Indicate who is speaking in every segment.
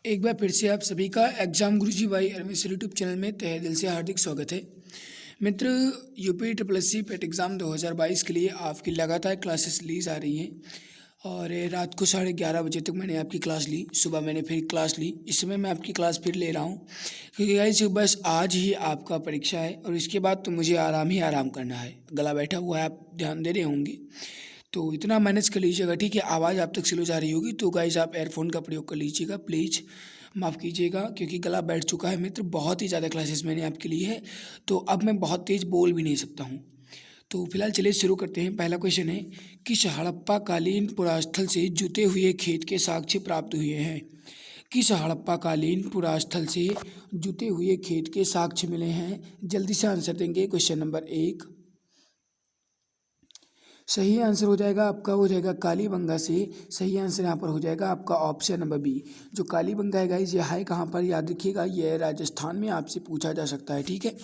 Speaker 1: एक बार फिर से आप सभी का exam Guruji by Arvind YouTube channel में तहे दिल से हार्दिक स्वागत है। मित्र, UP triple S C PET exam 2022 के लिए आपकी लगातार क्लासेस ली जा रही हैं और रात को 11:30 बजे तक मैंने आपकी क्लास ली। सुबह मैंने फिर क्लास ली। इस समय मैं आपकी क्लास फिर ले रहा हूँ क्योंकि गाइस बस आज ही आपका परीक्षा है और इसके बाद तो मुझे आराम ही आराम करना है। गला बैठा हुआ है, आप ध्यान दे रहे होंगे, तो इतना मैनेज कर लीजिएगा, ठीक है। आवाज़ आप तक स्लो जा रही होगी तो गाइस आप एयरफोन का प्रयोग कर लीजिएगा, प्लीज़ माफ़ कीजिएगा, क्योंकि गला बैठ चुका है मित्र। बहुत ही ज़्यादा क्लासेस मैंने आपके लिए है तो अब मैं बहुत तेज़ बोल भी नहीं सकता हूँ। तो फिलहाल चलिए शुरू करते हैं। पहला क्वेश्चन है, किस हड़प्पा कालीन पुरास्थल से जुते हुए खेत के साक्ष्य प्राप्त हुए हैं? किस हड़प्पा कालीन पुरास्थल से जुते हुए खेत के साक्ष्य मिले हैं? जल्दी से आंसर देंगे। क्वेश्चन नंबर 1 सही आंसर हो जाएगा आपका, हो जाएगा कालीबंगा से। सही आंसर यहाँ पर हो जाएगा आपका ऑप्शन नंबर बी। जो कालीबंगा है गाइस, ये है कहाँ पर, याद रखिएगा, ये राजस्थान में आपसे पूछा जा सकता है, ठीक है।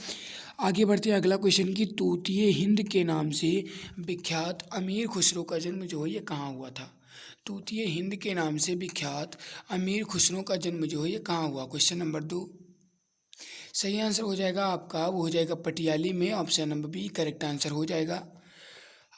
Speaker 1: आगे बढ़ते हैं अगला क्वेश्चन की, तूतिए हिंद के नाम से विख्यात अमीर खुसरो का जन्म जो है ये कहाँ हुआ था? तूतिए हिंद के नाम से विख्यात अमीर खुसरो का जन्म जो है ये कहाँ हुआ? क्वेश्चन नंबर 2 सही आंसर हो जाएगा आपका, वो हो जाएगा पटियाली में। Option number B correct answer हो जाएगा।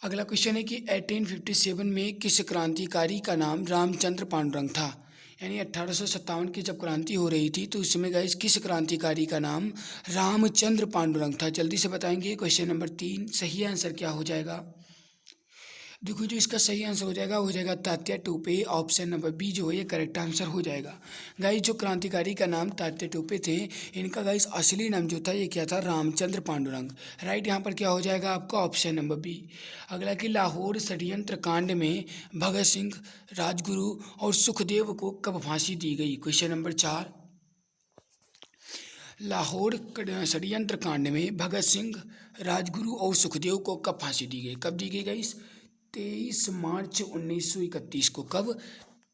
Speaker 1: अगला क्वेश्चन है कि 1857 में किस क्रांतिकारी का नाम रामचंद्र पांडुरंग था? यानी 1857 की जब क्रांति हो रही थी तो उसमें गाइस किस क्रांतिकारी का नाम रामचंद्र पांडुरंग था? जल्दी से बताएंगे। क्वेश्चन नंबर 3 सही आंसर क्या हो जाएगा? देखो, जो इसका सही आंसर हो जाएगा वो हो जाएगा Tatya Tope. Option number B जो है ये करेक्ट आंसर हो जाएगा। गाइस, जो क्रांतिकारी का नाम तात्या टोपे थे, इनका गाइस असली नाम जो था ये क्या था? रामचंद्र पांडुरंग। राइट, यहाँ पर क्या हो जाएगा आपका? Option number B. अगला कि लाहौर षड्यंत्र कांड में भगत सिंह, राजगुरु और सुखदेव को कब फांसी दी गई? क्वेश्चन नंबर 4 लाहौर षड्यंत्र कांड में भगत सिंह, राजगुरु और सुखदेव को कब फांसी दी गई? कब दी गई गाइस? 23 मार्च 1931 को। कब?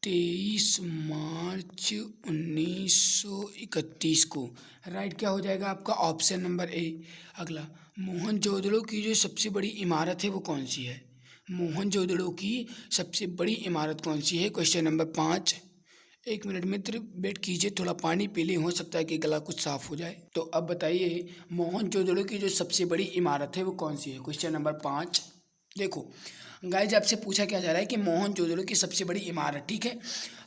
Speaker 1: 23 मार्च 1931 को। राइट, क्या हो जाएगा आपका? Option number A. अगला, मोहनजोदड़ो की जो सबसे बड़ी इमारत है वो कौन सी है? मोहनजोदड़ो की सबसे बड़ी इमारत कौन सी है? क्वेश्चन नंबर 5 एक मिनट मित्र वेट कीजिए, थोड़ा पानी पी लें, हो सकता है कि गला कुछ साफ हो जाए। तो अब बताइए, मोहनजोदड़ो की जो सबसे बड़ी इमारत है वो कौन सी है? Question number 5। देखो गाइज, आपसे पूछा क्या जा रहा है कि मोहनजोदड़ो की सबसे बड़ी इमारत, ठीक है।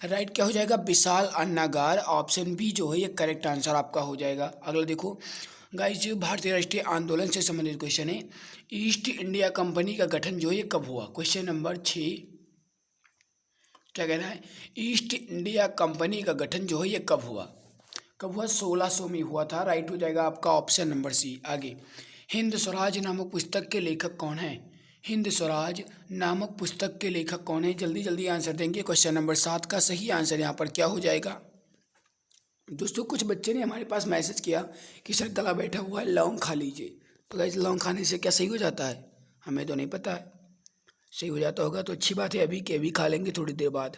Speaker 1: राइट, क्या हो जाएगा? विशाल अन्नागार। ऑप्शन बी जो है ये करेक्ट आंसर आपका हो जाएगा। अगला देखो गाइज, भारतीय राष्ट्रीय आंदोलन से संबंधित क्वेश्चन है, ईस्ट इंडिया कंपनी का गठन जो है ये कब हुआ? क्वेश्चन नंबर 6 क्या कह रहा है? ईस्ट इंडिया कंपनी का गठन जो है ये कब हुआ? कब हुआ? 1600 में हुआ था। राइट हो जाएगा आपका ऑप्शन नंबर सी। आगे, हिंद स्वराज नामक पुस्तक के लेखक कौन है? हिंद स्वराज नामक पुस्तक के लेखक कौन है? जल्दी जल्दी आंसर देंगे। क्वेश्चन नंबर 7 का सही आंसर यहाँ पर क्या हो जाएगा? दोस्तों, कुछ बच्चे ने हमारे पास मैसेज किया कि सर गला बैठा हुआ है, लौंग खा लीजिए। तो गाइस, लौंग खाने से क्या सही हो जाता है? हमें तो नहीं पता है। सही हो जाता होगा तो अच्छी बात है, अभी के अभी खा लेंगे थोड़ी देर बाद।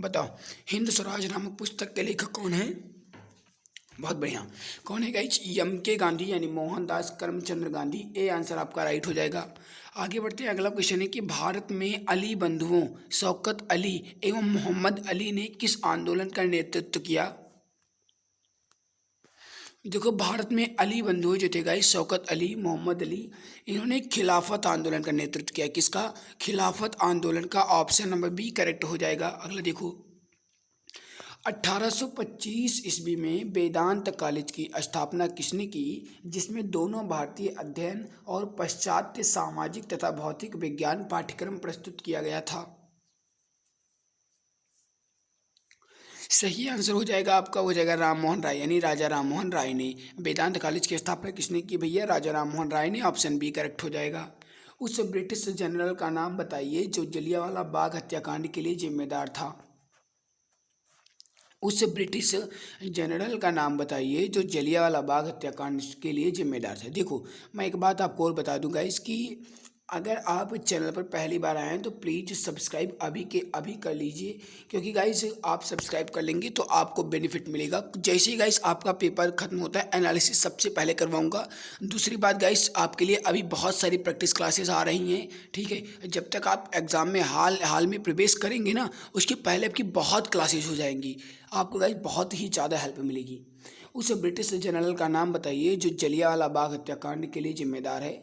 Speaker 1: बताओ, हिंद स्वराज नामक पुस्तक के लेखक कौन है? बहुत बढ़िया, कौन है गाइस? एम के गांधी, यानी मोहनदास करमचंद्र गांधी। ए आंसर आपका राइट हो जाएगा। आगे बढ़ते हैं। अगला क्वेश्चन है कि भारत में अली बंधुओं शौकत अली एवं मोहम्मद अली ने किस आंदोलन का नेतृत्व किया? देखो, भारत में अली बंधु जो थे गाइस, शौकत अली, मोहम्मद अली, इन्होंने खिलाफत आंदोलन का नेतृत्व किया। किसका? खिलाफत आंदोलन का। ऑप्शन नंबर बी करेक्ट हो जाएगा। अगला देखो, 1825 ईस्वी में वेदांत कॉलेज की स्थापना किसने की, जिसमें दोनों भारतीय अध्ययन और पाश्चात्य सामाजिक तथा भौतिक विज्ञान पाठ्यक्रम प्रस्तुत किया गया था? सही आंसर हो जाएगा आपका, हो जाएगा राम मोहन राय, यानी राजा राम मोहन राय ने। वेदांत कॉलेज की स्थापना किसने की भैया? राजा राम मोहन राय ने। ऑप्शन बी करेक्ट हो जाएगा। उस ब्रिटिश जनरल का नाम बताइए जो जलियांवाला बाग हत्याकांड के लिए जिम्मेदार था। उस ब्रिटिश जनरल का नाम बताइए जो जलियांवाला बाग हत्याकांड के लिए जिम्मेदार थे। देखो, मैं एक बात आपको और बता दूंगा, इसकी अगर आप चैनल पर पहली बार आए हैं तो प्लीज़ सब्सक्राइब अभी के अभी कर लीजिए, क्योंकि गाइस आप सब्सक्राइब कर लेंगे तो आपको बेनिफिट मिलेगा। जैसे ही गाइस आपका पेपर खत्म होता है एनालिसिस सबसे पहले करवाऊंगा। दूसरी बात गाइस, आपके लिए अभी बहुत सारी प्रैक्टिस क्लासेस आ रही हैं, ठीक है। जब तक आप एग्ज़ाम में हाल में प्रवेश करेंगे ना, उसके पहले आपकी बहुत क्लासेस हो जाएंगी, आपको गाइस बहुत ही ज़्यादा हेल्प मिलेगी। उस ब्रिटिश जनरल का नाम बताइए जो जलियांवाला बाग हत्याकांड के लिए जिम्मेदार है।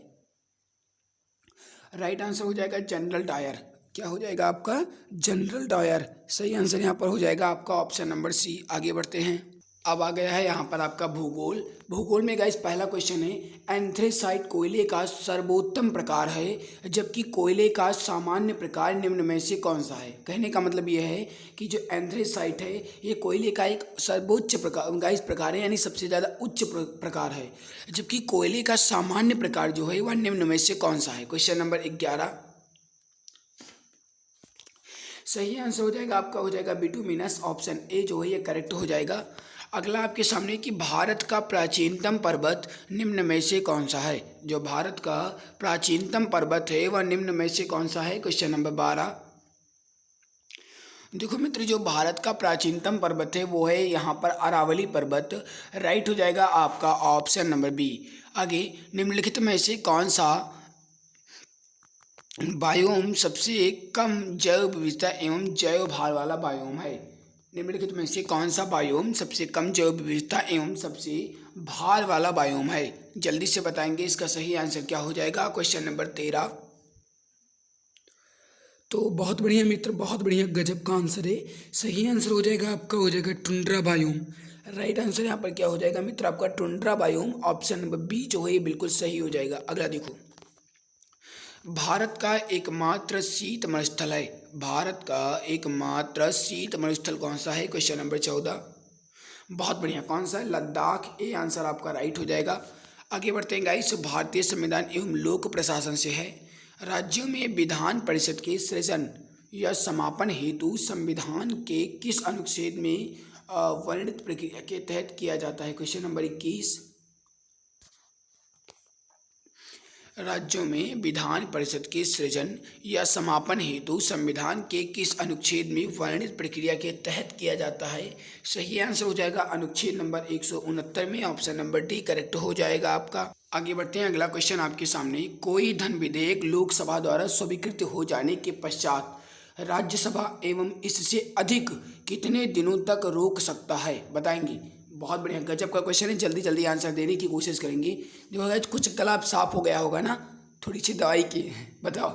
Speaker 1: राइट आंसर हो जाएगा जनरल डायर। क्या हो जाएगा आपका? General Dyer. सही आंसर यहाँ पर हो जाएगा आपका ऑप्शन नंबर सी। आगे बढ़ते हैं। अब आ गया है यहाँ पर आपका भूगोल। भूगोल में गाइस पहला क्वेश्चन है, एंथ्रेसाइट कोयले का सर्वोत्तम प्रकार है जबकि कोयले का सामान्य प्रकार निम्न में से कौन सा है। कहने का मतलब यह है कि जो एंथ्रेसाइट है ये कोयले का एक सर्वोच्च प्रकार गाइस प्रकार है, यानी सबसे ज़्यादा उच्च प्रकार है, जबकि कोयले का सामान्य प्रकार जो है वह निम्न में से कौन सा है। Question number 11। सही आंसर हो जाएगा आपका, हो जाएगा बिटुमिनस। ऑप्शन ए जो है ये करेक्ट हो जाएगा। अगला आपके सामने कि भारत का प्राचीनतम पर्वत निम्न में से कौन सा है। जो भारत का प्राचीनतम पर्वत है वह निम्न में से कौन सा है। Question number 12। देखो मित्र, जो भारत का प्राचीनतम पर्वत है वो है यहाँ पर अरावली पर्वत। राइट हो जाएगा आपका ऑप्शन नंबर बी। आगे, निम्नलिखित में से कौन सा बायोम सबसे कम जैव विविधता एवं जैव भार वाला बायोम है। निम्नलिखित में से कौन सा बायोम सबसे कम जैव विविधता एवं सबसे भार वाला बायोम है। जल्दी से बताएंगे इसका सही आंसर क्या हो जाएगा। Question number 13। तो बहुत बढ़िया मित्र, बहुत बढ़िया, गजब का आंसर है। सही आंसर हो जाएगा आपका, हो जाएगा टुंड्रा बायोम। राइट आंसर यहाँ पर क्या हो जाएगा मित्र आपका tundra biome. Option number B जो है ये बिल्कुल सही हो जाएगा। अगला देखो, भारत का एकमात्र शीत मरुस्थल है। भारत का एकमात्र शीत मरुस्थल कौन सा है। Question number 14। बहुत बढ़िया, कौन सा है? लद्दाख। ए आंसर आपका राइट हो जाएगा। आगे बढ़ते हैं गाइस। भारतीय संविधान एवं लोक प्रशासन से है। राज्यों में विधान परिषद के सृजन या समापन हेतु संविधान के किस अनुच्छेद में वर्णित प्रक्रिया के तहत किया जाता है। Question number 21। राज्यों में विधान परिषद के सृजन या समापन हेतु संविधान के किस अनुच्छेद में वर्णित प्रक्रिया के तहत किया जाता है। सही आंसर हो जाएगा अनुच्छेद नंबर 169 में। ऑप्शन नंबर डी करेक्ट हो जाएगा आपका। आगे बढ़ते हैं। अगला क्वेश्चन आपके सामने, कोई धन विधेयक लोकसभा द्वारा स्वीकृत हो जाने के पश्चात राज्यसभा एवं इससे अधिक कितने दिनों तक रोक सकता है, बताएंगे। बहुत बढ़िया, गजब का क्वेश्चन है। जल्दी जल्दी आंसर देने की कोशिश करेंगे। जो है कुछ गला साफ हो गया होगा ना, थोड़ी सी दवाई की है। बताओ,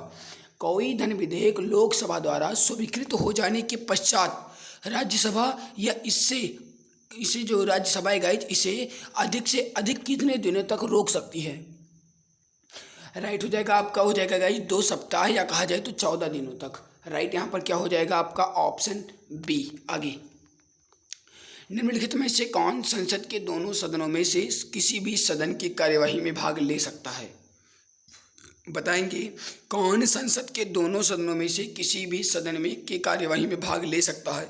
Speaker 1: कोई धन विधेयक लोकसभा द्वारा स्वीकृत हो जाने के पश्चात राज्यसभा या इसे जो राज्यसभा है गाइज, इसे अधिक से अधिक कितने दिनों तक रोक सकती है। राइट हो जाएगा आपका, हो जाएगा गाइज 2 सप्ताह या कहा जाए तो 14 दिनों तक। राइट यहाँ पर क्या हो जाएगा आपका ऑप्शन बी। आगे, निम्नलिखित में से कौन संसद के दोनों सदनों में से किसी भी सदन की कार्यवाही में भाग ले सकता है, बताएंगे। कौन संसद के दोनों सदनों में से किसी भी सदन में की कार्यवाही में भाग ले सकता है।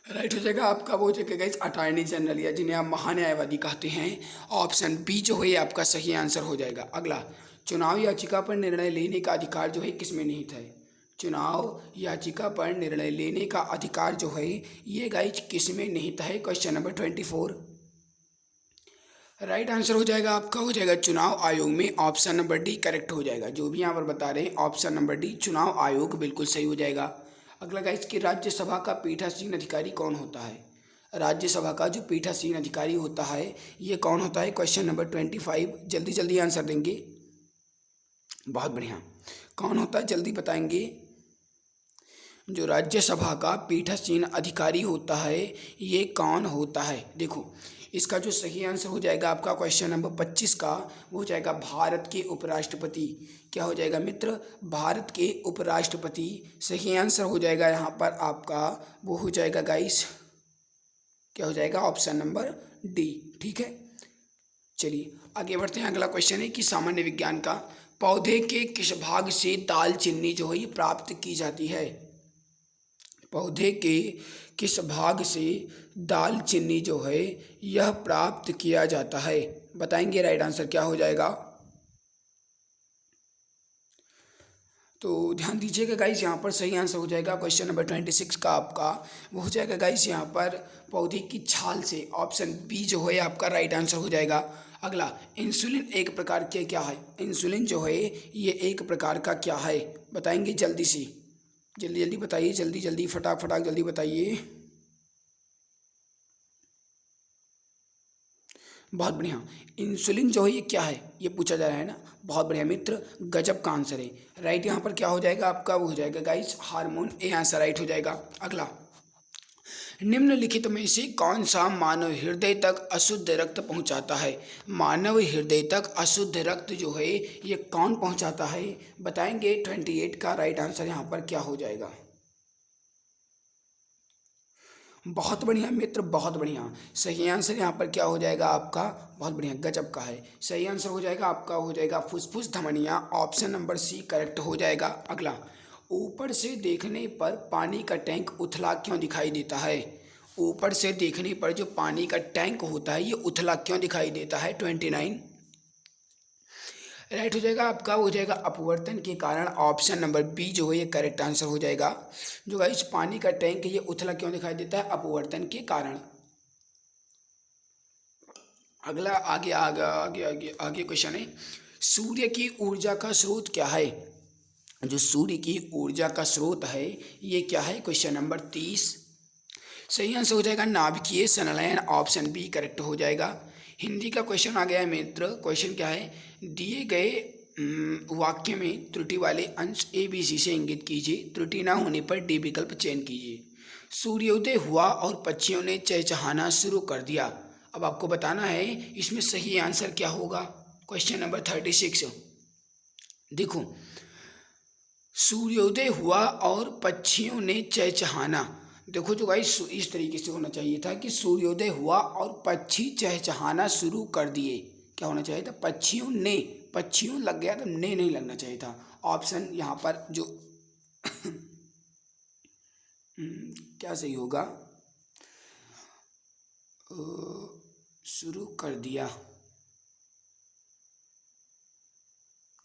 Speaker 1: राइट हो जाएगा आपका, वो जगह गाइस अटॉर्नी जनरल या जिन्हें आप महान्यायवादी कहते हैं। ऑप्शन बी जो है आपका सही आंसर हो जाएगा। अगला, चुनाव याचिका पर निर्णय लेने का अधिकार जो है किसमें निहित है। चुनाव याचिका पर निर्णय लेने का अधिकार जो है ये गाइज किसमें निहित है। Question number 24। राइट आंसर हो जाएगा आपका, हो जाएगा चुनाव आयोग में। ऑप्शन नंबर डी करेक्ट हो जाएगा। जो भी यहाँ पर बता रहे हैं ऑप्शन नंबर डी चुनाव आयोग बिल्कुल सही हो जाएगा। अगला गाइज कि राज्यसभा का पीठासीन अधिकारी कौन होता है। राज्यसभा का जो पीठासीन अधिकारी होता है ये कौन होता है। Question number 25। जल्दी जल्दी आंसर देंगे। बहुत बढ़िया, कौन होता है जल्दी बताएंगे। जो राज्यसभा का पीठासीन अधिकारी होता है ये कौन होता है। देखो, इसका जो सही आंसर हो जाएगा आपका क्वेश्चन नंबर 25 का, वो हो जाएगा भारत के उपराष्ट्रपति। क्या हो जाएगा मित्र, भारत के उपराष्ट्रपति। सही आंसर हो जाएगा यहाँ पर आपका, वो हो जाएगा गाइस, क्या हो जाएगा ऑप्शन नंबर डी। ठीक है, चलिए आगे बढ़ते हैं। अगला क्वेश्चन है कि सामान्य विज्ञान का पौधे के किस भाग से दालचीनी जो है ये प्राप्त की जाती है। पौधे के किस भाग से दालचीनी जो है यह प्राप्त किया जाता है, बताएंगे। राइट आंसर क्या हो जाएगा। तो ध्यान दीजिएगा गाइस, यहाँ पर सही आंसर हो जाएगा क्वेश्चन नंबर 26 का आपका, वो हो जाएगा गाइस यहाँ पर पौधे की छाल से। ऑप्शन बी जो है आपका राइट आंसर हो जाएगा। अगला, इंसुलिन एक प्रकार के क्या है? इंसुलिन जो है ये एक प्रकार का क्या है, बताएंगे जल्दी से, जल्दी जल्दी बताइए, जल्दी जल्दी फटाक फटाक जल्दी बताइए। बहुत बढ़िया, इंसुलिन जो है ये क्या है, ये पूछा जा रहा है ना। बहुत बढ़िया मित्र, गजब का आंसर है। राइट यहाँ पर क्या हो जाएगा आपका, वो हो जाएगा guys hormone, A answer right हो जाएगा। अगला, निम्नलिखित में से कौन सा मानव हृदय तक अशुद्ध रक्त पहुंचाता है? मानव हृदय तक अशुद्ध रक्त जो है ये कौन पहुंचाता है, बताएंगे। 28 का राइट आंसर यहाँ पर क्या हो जाएगा। बहुत बढ़िया मित्र, बहुत बढ़िया, सही आंसर यहाँ पर क्या हो जाएगा आपका, बहुत बढ़िया, गजब का है। सही आंसर हो जाएगा आपका, हो जाएगा फुसफुस धमनियाँ, ऑप्शन नंबर सी करेक्ट हो जाएगा। अगला, ऊपर से देखने पर पानी का टैंक उथला क्यों दिखाई देता है? ऊपर से देखने पर जो पानी का टैंक होता है ये उथला क्यों दिखाई देता है? 29 राइट हो जाएगा आपका, हो जाएगा अपवर्तन के कारण, ऑप्शन नंबर बी जो है ये करेक्ट आंसर हो जाएगा। जो गाइस पानी का टैंक है ये उथला क्यों दिखाई देता है? अपवर्तन के कारण। अगला, आगे आगे आगे आगे आगे क्वेश्चन है, सूर्य की ऊर्जा का स्रोत क्या है? जो सूर्य की ऊर्जा का स्रोत है ये क्या है? क्वेश्चन नंबर 30 सही आंसर हो जाएगा नाभिकीय संलयन, ऑप्शन बी करेक्ट हो जाएगा। हिंदी का क्वेश्चन आ गया है मित्र। क्वेश्चन क्या है, दिए गए वाक्य में त्रुटि वाले अंश ए बी सी से इंगित कीजिए, त्रुटि ना होने पर डी विकल्प चयन कीजिए। सूर्योदय हुआ और पक्षियों ने चहचहाना शुरू कर दिया। अब आपको बताना है इसमें सही आंसर क्या होगा। क्वेश्चन नंबर 36 देखो, सूर्योदय हुआ और पक्षियों ने चहचहाना। देखो जो गाइस इस तरीके से होना चाहिए था कि सूर्योदय हुआ और पक्षी चहचहाना शुरू कर दिए। क्या होना चाहिए था? पक्षियों ने, पक्षियों लग गया तो ने नहीं लगना चाहिए था। ऑप्शन यहाँ पर जो क्या सही होगा, शुरू कर दिया।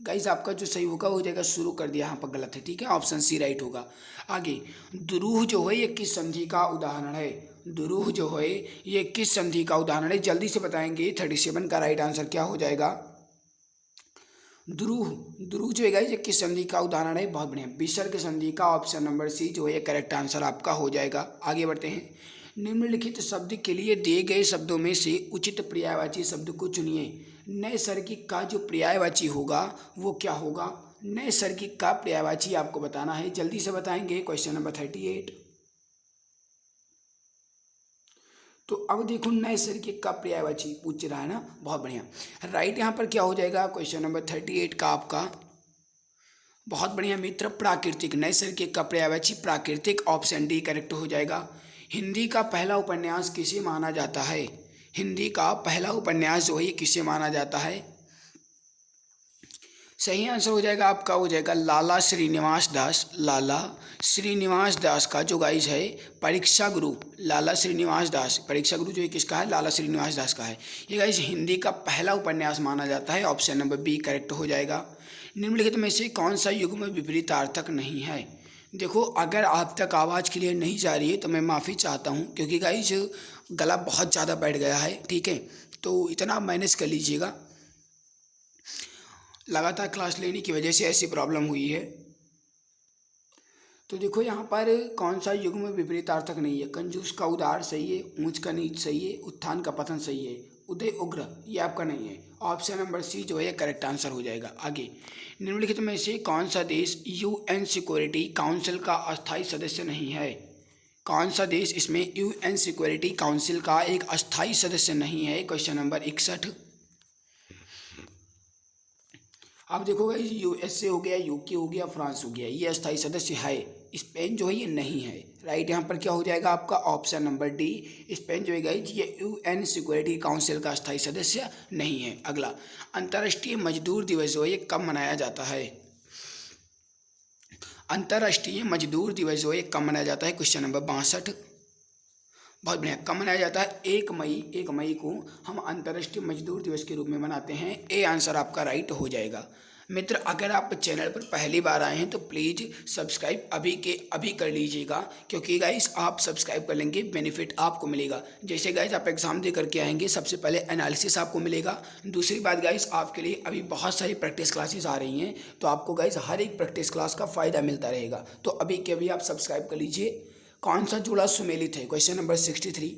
Speaker 1: गाइस आपका जो सही होगा हो जाएगा शुरू कर दिया, यहाँ पर गलत है, ठीक है, ऑप्शन सी राइट होगा। आगे, दुरूह जो है ये किस संधि का उदाहरण है? दुरूह जो है ये किस संधि का उदाहरण है, जल्दी से बताएंगे। 37 का राइट आंसर क्या हो जाएगा? दुरूह, दुरूह जो है ये किस संधि का उदाहरण है? बहुत बढ़िया, विसर्ग संधि का, ऑप्शन नंबर सी जो है करेक्ट आंसर आपका हो जाएगा। आगे बढ़ते हैं, निम्नलिखित शब्द के लिए दिए गए शब्दों में से उचित पर्यायवाची शब्द को चुनिए। नैसर्गिक का जो पर्यायवाची होगा वो क्या होगा? नैसर्गिक का पर्यायवाची आपको बताना है, जल्दी से बताएंगे। क्वेश्चन नंबर 38 तो अब देखो नैसर्गिक का पर्यायवाची पूछ रहा है ना, बहुत बढ़िया। राइट यहाँ पर क्या हो जाएगा? क्वेश्चन नंबर 38 का आपका, बहुत बढ़िया मित्र, प्राकृतिक। नैसर्गिक का पर्यायवाची प्राकृतिक, ऑप्शन डी करेक्ट हो जाएगा। हिंदी का पहला उपन्यास किसे माना जाता है? हिंदी का पहला उपन्यास जो है किसे माना जाता है? सही आंसर हो जाएगा आपका, हो जाएगा लाला श्रीनिवास दास। लाला श्रीनिवास दास का जो गाइस है परीक्षा गुरु, लाला श्रीनिवास दास, परीक्षा गुरु जो है किसका है? लाला श्रीनिवास दास का है। ये गाइस हिंदी का पहला उपन्यास माना जाता है, ऑप्शन नंबर बी करेक्ट हो जाएगा। निम्नलिखित में से कौन सा युग्म विपरीतार्थक नहीं है? देखो अगर आप तक आवाज़ क्लियर नहीं जा रही है तो मैं माफ़ी चाहता हूँ, क्योंकि गाइस गला बहुत ज़्यादा बैठ गया है, ठीक है, तो इतना मैनेज कर लीजिएगा। लगातार क्लास लेने की वजह से ऐसी प्रॉब्लम हुई है। तो देखो यहाँ पर कौन सा युग्म विपरीतार्थक नहीं है? कंजूस का उदार सही है, ऊंच का नीच सही है, उत्थान का पतन सही है, उदय उग्र ये आपका नहीं है, ऑप्शन नंबर सी जो है करेक्ट आंसर हो जाएगा। आगे, निम्नलिखित में से कौन सा देश यूएन सिक्योरिटी काउंसिल का अस्थायी सदस्य नहीं है? कौन सा देश इसमें यूएन सिक्योरिटी काउंसिल का एक अस्थायी सदस्य नहीं है? Question number 61। अब देखो गाइस यूएसए हो गया, यूके हो गया, फ्रांस हो गया, ये अस्थायी सदस्य है। स्पेन जो है ये नहीं है। राइट यहाँ पर क्या हो जाएगा आपका? ऑप्शन नंबर डी, स्पेन जो है गाइस ये यूएन सिक्योरिटी काउंसिल का अस्थायी सदस्य नहीं है। अगला, अंतर्राष्ट्रीय मजदूर दिवस जो है ये कब मनाया जाता है? अंतर्राष्ट्रीय मजदूर दिवस जो है कब मनाया जाता है? Question number 62। बहुत बढ़िया, कब मनाया जाता है? 1 मई को हम अंतर्राष्ट्रीय मजदूर दिवस के रूप में मनाते हैं। ए आंसर आपका राइट हो जाएगा। मित्र अगर आप चैनल पर पहली बार आए हैं तो प्लीज़ सब्सक्राइब अभी के अभी कर लीजिएगा, क्योंकि गाइस आप सब्सक्राइब कर लेंगे बेनिफिट आपको मिलेगा। जैसे गाइस आप एग्ज़ाम दे करके आएंगे, सबसे पहले एनालिसिस आपको मिलेगा। दूसरी बात गाइस, आपके लिए अभी बहुत सारी प्रैक्टिस क्लासेस आ रही हैं, तो आपको गाइस हर एक प्रैक्टिस क्लास का फ़ायदा मिलता रहेगा। तो अभी के अभी आप सब्सक्राइब कर लीजिए। कौन सा जोड़ा सुमेलित है, क्वेश्चन नंबर 63।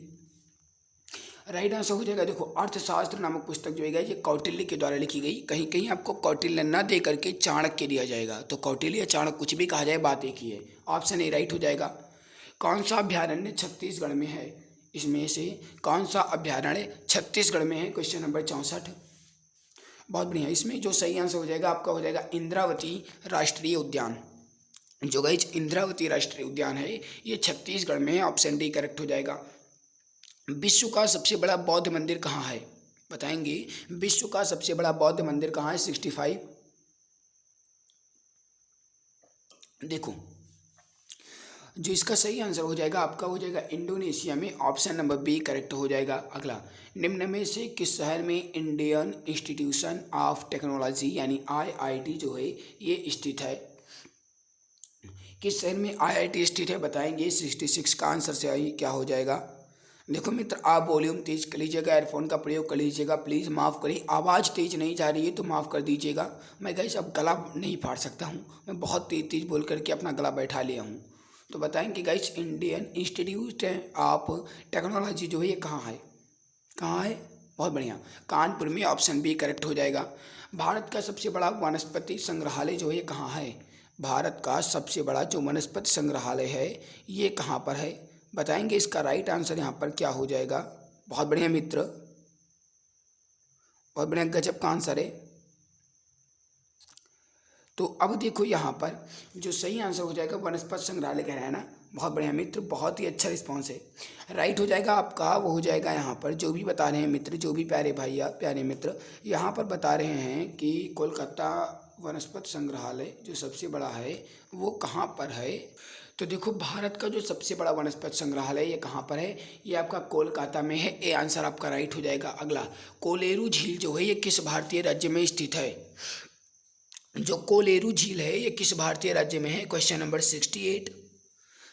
Speaker 1: राइट आंसर हो जाएगा, देखो अर्थशास्त्र नामक पुस्तक जो है ये कौटिल्य के द्वारा लिखी गई। कहीं कहीं आपको कौटिल्य न दे करके चाणक्य दिया जाएगा, तो कौटिल्य या चाणक्य कुछ भी कहा जाए, बात एक ही है। ऑप्शन ए राइट हो जाएगा। कौन सा अभ्यारण्य छत्तीसगढ़ में है, इसमें से कौन सा अभ्यारण्य छत्तीसगढ़ में है, क्वेश्चन नंबर 64। बहुत बढ़िया, इसमें जो सही आंसर हो जाएगा आपका हो जाएगा इंद्रावती राष्ट्रीय उद्यान। जो गाइज इंद्रावती राष्ट्रीय उद्यान है ये छत्तीसगढ़ में है, ऑप्शन डी करेक्ट हो जाएगा। विश्व का सबसे बड़ा बौद्ध मंदिर कहाँ है, बताएंगे। विश्व का सबसे बड़ा बौद्ध मंदिर कहाँ है, 65। देखो जो इसका सही आंसर हो जाएगा आपका हो जाएगा इंडोनेशिया में, ऑप्शन नंबर बी करेक्ट हो जाएगा। अगला, निम्न में से किस शहर में इंडियन इंस्टीट्यूशन ऑफ टेक्नोलॉजी यानी आईआईटी जो है ये स्थित है। किस शहर में आईआईटी स्थित है बताएंगे। 66 का आंसर से क्या हो जाएगा। देखो मित्र आप वॉल्यूम तेज कर लीजिएगा, एयरफोन का प्रयोग कर लीजिएगा, प्लीज़ माफ़ करिए, आवाज़ तेज नहीं जा रही है तो माफ़ कर दीजिएगा। मैं गाइस अब गला नहीं फाड़ सकता हूँ, मैं बहुत तेज तेज बोल करके अपना गला बैठा लिया हूँ। तो बताएंगे guys Indian institute of technology जो है ये कहाँ है, कहाँ है। बहुत बढ़िया, कानपुर में, ऑप्शन बी करेक्ट हो जाएगा। भारत का सबसे बड़ा वनस्पति संग्रहालय जो है ये कहाँ है। भारत का सबसे बड़ा जो वनस्पति संग्रहालय है ये कहाँ पर है, बताएंगे। इसका राइट आंसर यहाँ पर क्या हो जाएगा। बहुत बढ़िया मित्र, बहुत बढ़िया, गजब का आंसर है। तो अब देखो यहाँ पर जो सही आंसर हो जाएगा वनस्पति संग्रहालय कह रहा है ना। बहुत बढ़िया मित्र, बहुत ही अच्छा रिस्पॉन्स है। राइट हो जाएगा आपका, वो हो जाएगा यहाँ पर जो भी बता रहे हैं मित्र, जो भी प्यारे भैया प्यारे मित्र यहाँ पर बता रहे हैं कि कोलकाता वनस्पति संग्रहालय जो सबसे बड़ा है वो कहाँ पर है। तो देखो भारत का जो सबसे बड़ा वनस्पति संग्रहालय ये कहाँ पर है, ये आपका कोलकाता में है। ये आंसर आपका राइट हो जाएगा। अगला, कोलेरू झील जो है ये किस भारतीय राज्य में स्थित है। जो कोलेरू झील है ये किस भारतीय राज्य में है, क्वेश्चन नंबर 68।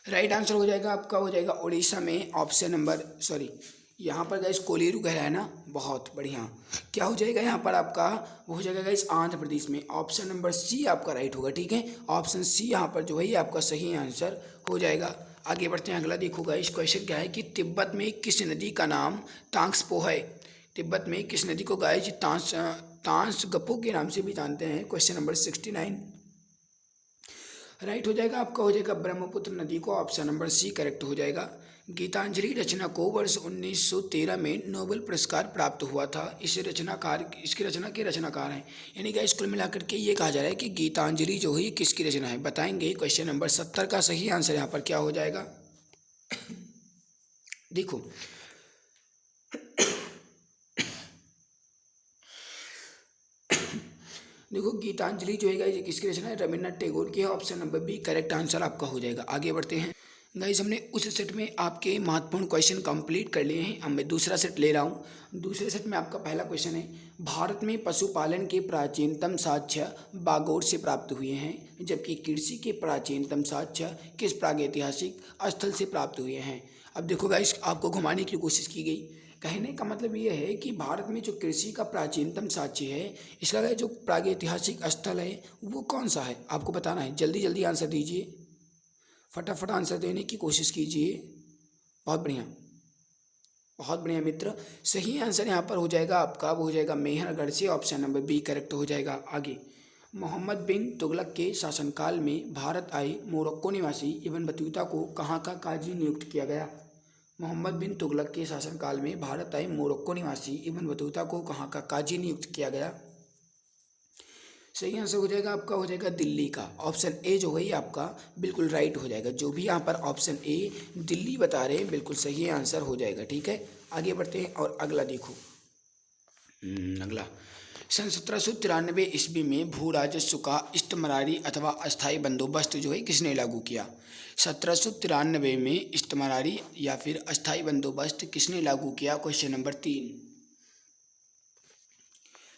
Speaker 1: राइट आंसर हो जाएगा आपका हो जाएगा उड़ीसा में, ऑप्शन नंबर सॉरी यहाँ पर गाइस कोलेरू कह रहा है ना। बहुत बढ़िया, क्या हो जाएगा यहाँ पर आपका, वो हो जाएगा गाइस आंध्र प्रदेश में, ऑप्शन नंबर सी आपका राइट होगा। ठीक है, ऑप्शन सी यहाँ पर जो है ये आपका सही आंसर हो जाएगा। आगे बढ़ते हैं, अगला देखो गाइस क्वेश्चन क्या है कि तिब्बत में किस नदी का नाम तांग्सपो है। तिब्बत में किस नदी को गाइस तांग्सगपो के नाम से भी जानते हैं, क्वेश्चन नंबर 69। राइट हो जाएगा आपका हो जाएगा ब्रह्मपुत्र नदी को, ऑप्शन नंबर सी करेक्ट हो जाएगा। गीतांजलि रचना को वर्ष 1913 में नोबेल पुरस्कार प्राप्त हुआ था। इसकी रचना के रचनाकार हैं, यानी कि कुल मिलाकर के ये कहा जा रहा है कि गीतांजलि जो है किसकी रचना है, बताएंगे। क्वेश्चन नंबर 70 का सही आंसर यहाँ पर क्या हो जाएगा। देखो देखो गीतांजलि जो है ये किसकी रचना है, रविन्द्रनाथ टैगोर की है, option number B correct answer आपका हो जाएगा। आगे बढ़ते हैं गाइस, हमने उस सेट में आपके महत्वपूर्ण क्वेश्चन कंप्लीट कर लिए हैं। अब मैं दूसरा सेट ले रहा हूँ। दूसरे सेट में आपका पहला क्वेश्चन है, भारत में पशुपालन के प्राचीनतम साक्ष्य बागोर से प्राप्त हुए हैं, जबकि कृषि के प्राचीनतम साक्ष्य किस प्रागैतिहासिक स्थल से प्राप्त हुए हैं। अब देखो गाइस आपको घुमाने की कोशिश की गई, कहने का मतलब ये है कि भारत में जो कृषि का प्राचीनतम साक्ष्य है, इसका जो प्रागैतिहासिक स्थल है वो कौन सा है आपको बताना है। जल्दी जल्दी आंसर दीजिए, फटाफट आंसर देने की कोशिश कीजिए। बहुत बढ़िया, बहुत बढ़िया मित्र, सही आंसर यहाँ पर हो जाएगा आपका वो हो जाएगा मेहरगढ़ से, ऑप्शन नंबर बी करेक्ट हो जाएगा। आगे, मोहम्मद बिन तुगलक के शासनकाल में भारत आए मोरक्को निवासी इब्न बतूता को कहाँ का काजी नियुक्त किया गया। मोहम्मद बिन तुगलक के शासनकाल में भारत आए मोरक्को निवासी इब्न बतूता को कहाँ का काजी नियुक्त किया गया। सही आंसर हो जाएगा आपका हो जाएगा दिल्ली का, ऑप्शन ए जो है आपका बिल्कुल राइट हो जाएगा। जो भी यहाँ पर ऑप्शन ए दिल्ली बता रहे हैं बिल्कुल सही आंसर हो जाएगा। ठीक है, आगे बढ़ते हैं और अगला देखो। अगला, सन 1793 ईस्वी में भू राजस्व का इस्तेमरारी अथवा अस्थायी बंदोबस्त जो है किसने लागू किया। 1793 में इस्तेमरारी या फिर अस्थायी बंदोबस्त किसने लागू किया, क्वेश्चन नंबर 3।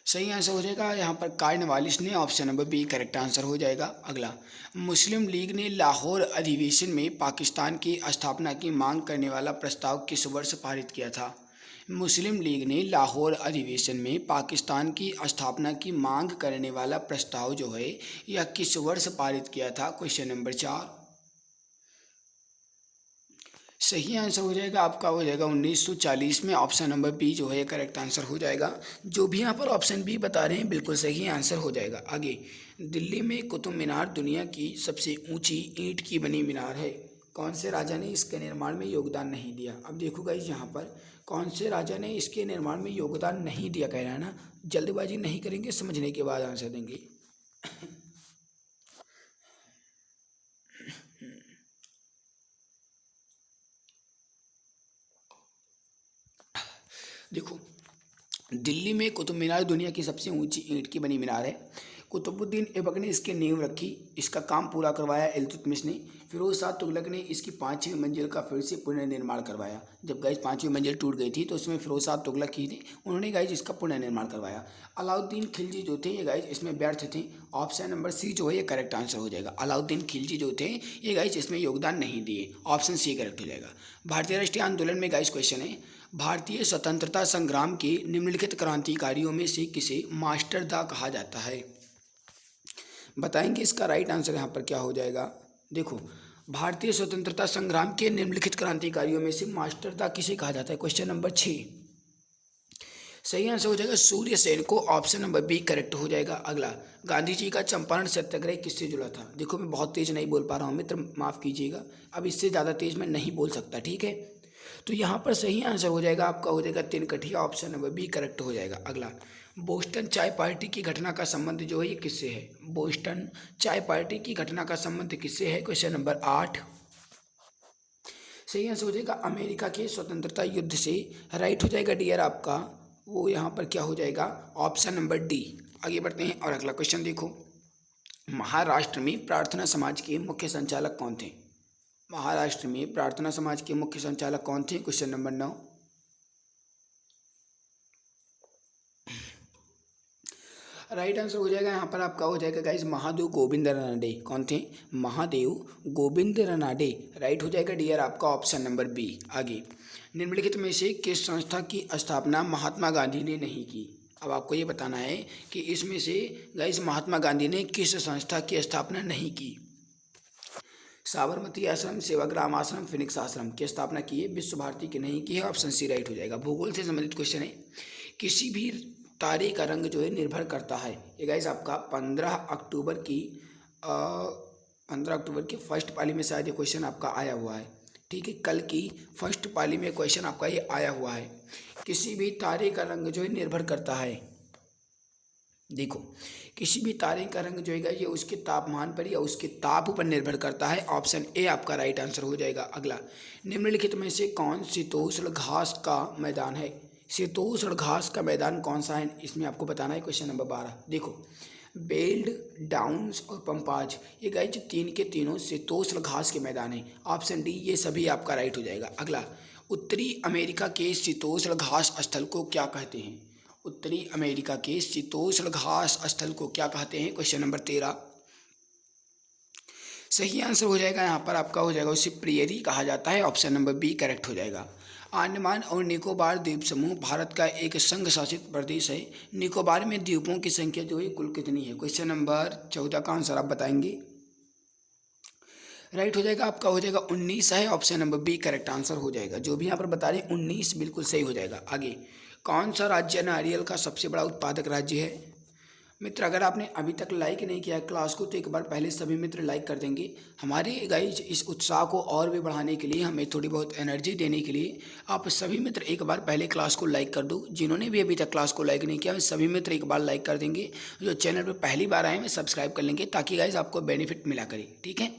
Speaker 1: सही आंसर हो जाएगा यहाँ पर कार्नवालिस ने, option number B correct answer हो जाएगा। अगला, मुस्लिम लीग ने लाहौर अधिवेशन में पाकिस्तान की स्थापना की मांग करने वाला प्रस्ताव किस वर्ष पारित किया था? मुस्लिम लीग ने लाहौर अधिवेशन में पाकिस्तान की स्थापना की मांग करने वाला प्रस्ताव जो है यह किस वर्ष पारित किया था? Question number 4। सही आंसर हो जाएगा आपका, हो जाएगा 1940 में, ऑप्शन नंबर बी जो है करेक्ट आंसर हो जाएगा। जो भी यहाँ पर ऑप्शन बी बता रहे हैं बिल्कुल सही आंसर हो जाएगा। आगे, दिल्ली में कुतुब मीनार दुनिया की सबसे ऊंची ईंट की बनी मीनार है। कौन से राजा ने इसके निर्माण में योगदान नहीं दिया? अब देखो गाइस, यहाँ पर कौन से राजा ने इसके निर्माण में योगदान नहीं दिया कह रहा है ना। जल्दबाजी नहीं करेंगे, समझने के बाद आंसर देंगे। देखो, दिल्ली में कुतुब मीनार दुनिया की सबसे ऊंची ईंट की बनी मीनार है। कुतुबुद्दीन ऐबक ने इसकी नींव रखी, इसका काम पूरा करवाया इल्तुतमिश ने। फिरोज शाह तुगलक ने इसकी 5वीं मंजिल का फिर से पुनर्निर्माण करवाया। जब गाइस 5वीं मंजिल टूट गई थी तो उसमें फिरोज शाह तुगलक ही थे, उन्होंने गाइस इसका पुनर्निर्माण करवाया। अलाउद्दीन खिलजी जो थे ये गाइस इसमें व्यर्थ थे। ऑप्शन नंबर सी जो है ये करेक्ट आंसर हो जाएगा। अलाउद्दीन खिलजी जो थे ये गाइस इसमें योगदान नहीं दिए, ऑप्शन सी करेक्ट हो जाएगा। भारतीय राष्ट्रीय आंदोलन में गाइस क्वेश्चन है, भारतीय स्वतंत्रता संग्राम के निम्नलिखित क्रांतिकारियों में से किसे मास्टर दा कहा जाता है? बताएंगे इसका राइट आंसर यहाँ पर क्या हो जाएगा। देखो, भारतीय स्वतंत्रता संग्राम के निम्नलिखित क्रांतिकारियों में से मास्टर दा किसे कहा जाता है? Question number 6। सही आंसर हो जाएगा सूर्य सेन को, ऑप्शन नंबर बी करेक्ट हो जाएगा। अगला, गांधी जी का चंपारण सत्याग्रह किससे जुड़ा था? देखो, मैं बहुत तेज नहीं बोल पा रहा हूँ मित्र, माफ़ कीजिएगा। अब इससे ज़्यादा तेज मैं नहीं बोल सकता, ठीक है। तो यहाँ पर सही आंसर हो जाएगा आपका, हो जाएगा तिनकठिया, ऑप्शन नंबर बी करेक्ट हो जाएगा। अगला, बोस्टन चाय पार्टी की घटना का संबंध जो है ये किससे है? बोस्टन चाय पार्टी की घटना का संबंध किससे है? Question number 8। सही आंसर हो जाएगा अमेरिका के स्वतंत्रता युद्ध से। राइट हो जाएगा डियर आपका, वो यहाँ पर क्या हो जाएगा? Option number D. आगे बढ़ते हैं और अगला क्वेश्चन देखो, महाराष्ट्र में प्रार्थना समाज के मुख्य संचालक कौन थे? महाराष्ट्र में प्रार्थना समाज के मुख्य संचालक कौन थे? Question number 9। राइट आंसर हो जाएगा यहाँ पर आपका, हो जाएगा गाइस महादेव गोविंद रानडे। कौन थे? महादेव गोविंद रानडे। राइट हो जाएगा डियर आपका, ऑप्शन नंबर बी। आगे, निम्नलिखित में से किस संस्था की स्थापना महात्मा गांधी ने नहीं की? अब आपको ये बताना है कि इसमें से गाइस महात्मा गांधी ने किस संस्था की स्थापना नहीं की। साबरमती आश्रम, सेवाग्राम आश्रम, फिनिक्स आश्रम की स्थापना की है, विश्व भारती की नहीं की है, ऑप्शन सी राइट हो जाएगा। भूगोल से संबंधित क्वेश्चन है, किसी भी तारे का रंग जो है निर्भर करता है। ये गाइस आपका 15 अक्टूबर की फर्स्ट पाली में शायद ये क्वेश्चन आपका आया हुआ है, ठीक है। कल की फर्स्ट पाली में क्वेश्चन आपका ये आया हुआ है, किसी भी तारे का रंग जो है निर्भर करता है। देखो, किसी भी तारे का रंग जो है ये उसके तापमान पर या उसके ताप पर निर्भर करता है, ऑप्शन ए आपका राइट आंसर हो जाएगा। अगला, निम्नलिखित में से कौन शीतोष्ण घास का मैदान है? शीतोष्ण घास का मैदान कौन सा है, इसमें आपको बताना है। क्वेश्चन नंबर 12 देखो, बेल्ड, डाउन्स और पंपाज, ये गाइस जो तीन के तीनों शीतोष्ण घास के मैदान हैं, ऑप्शन डी ये सभी आपका राइट हो जाएगा। अगला, उत्तरी अमेरिका के शीतोष्ण घास स्थल को क्या कहते हैं? उत्तरी अमेरिका के शीतोष्ण घास स्थल को क्या कहते हैं? Question number 13। सही आंसर हो जाएगा यहाँ पर आपका, हो जाएगा उसे प्रियरी कहा जाता है, ऑप्शन नंबर बी करेक्ट हो जाएगा। अंडमान और निकोबार द्वीप समूह भारत का एक संघ शासित प्रदेश है। निकोबार में द्वीपों की संख्या जो है कुल कितनी है? क्वेश्चन नंबर 14 का आंसर आप बताएंगे। राइट हो जाएगा आपका, हो जाएगा 19 है, option number B correct answer हो जाएगा। जो भी यहाँ पर बता रहे हैं 19 बिल्कुल सही हो जाएगा। आगे, कौन सा राज्य नारियल का सबसे बड़ा उत्पादक राज्य है? मित्र, अगर आपने अभी तक लाइक नहीं किया है क्लास को तो एक बार पहले सभी मित्र लाइक कर देंगे। हमारे गाइज इस उत्साह को और भी बढ़ाने के लिए, हमें थोड़ी बहुत एनर्जी देने के लिए आप सभी मित्र एक बार पहले क्लास को लाइक कर दो। जिन्होंने भी अभी तक क्लास को लाइक नहीं किया सभी मित्र एक बार लाइक कर देंगे। जो चैनल पर पहली बार आए हैं सब्सक्राइब कर लेंगे ताकि गाइज आपको बेनिफिट मिला करे, ठीक है।